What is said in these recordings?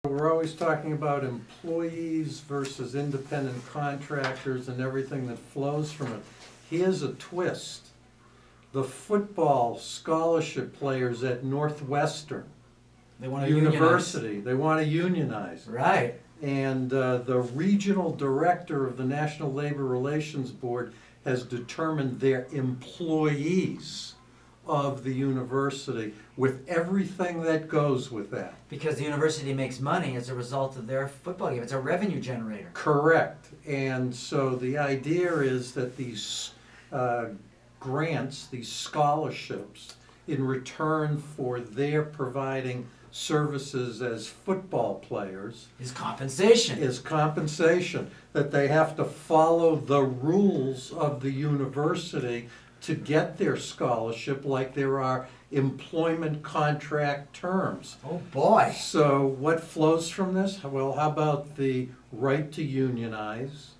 We're always talking about employees versus independent contractors and everything that flows from it. Here's a twist. The football scholarship players at Northwestern They want to University, they want to unionize. Right. And the regional director of the National Labor Relations Board has determined they're employees of the university with everything that goes with that. Because the university makes money as a result of their football game. It's a revenue generator. Correct. And so the idea is that these grants, these scholarships, in return for their providing services as football players, Is compensation. is compensation, that they have to follow the rules of the university to get their scholarship, like there are employment contract terms. Oh boy. So what flows from this? Well, how about the right to unionize,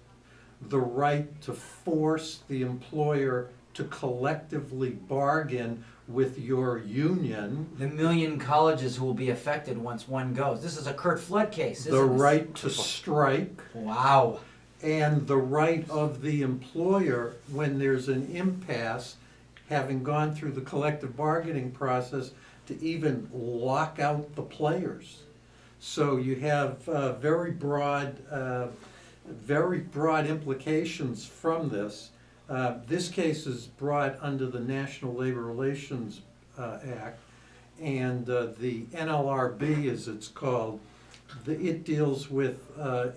the right to force the employer to collectively bargain with your union, The million colleges who will be affected once one goes. This is a Kurt Flood case, isn't the this? right to strike, Wow. and the right of the employer, when there's an impasse, having gone through the collective bargaining process, to even lock out the players. So you have very broad implications from this. This case is brought under the National Labor Relations Act, and the NLRB, as it's called, it deals with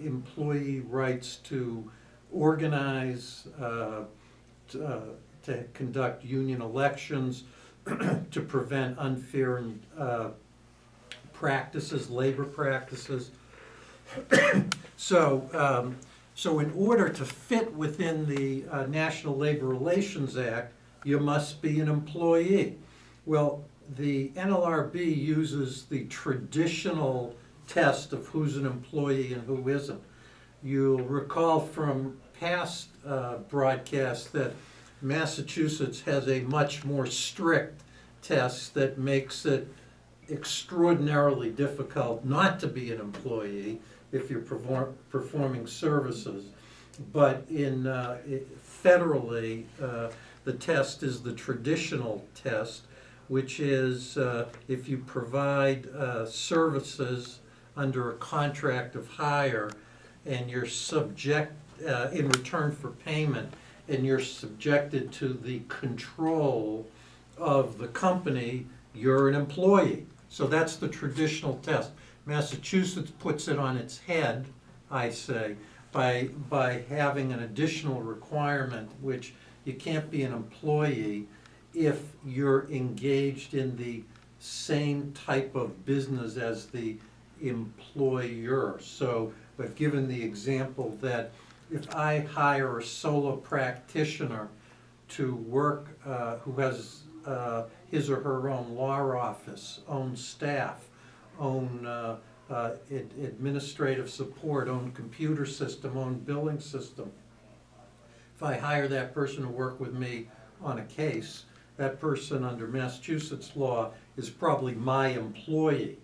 employee rights to organize, to conduct union elections, to prevent unfair practices, labor practices. So in order to fit within the National Labor Relations Act, you must be an employee. Well, the NLRB uses the traditional test of who's an employee and who isn't. You'll recall from past broadcasts that Massachusetts has a much more strict test that makes it extraordinarily difficult not to be an employee if you're performing services. But federally, the test is the traditional test, which is if you provide services under a contract of hire and you're in return for payment, and you're subjected to the control of the company, you're an employee. So that's the traditional test. Massachusetts puts it on its head, I say, by having an additional requirement, which you can't be an employee if you're engaged in the same type of business as the employer. So I've given the example that if I hire a solo practitioner to work, who has his or her own law office, own staff, own administrative support, own computer system, own billing system, if I hire that person to work with me on a case, that person under Massachusetts law is probably my employee.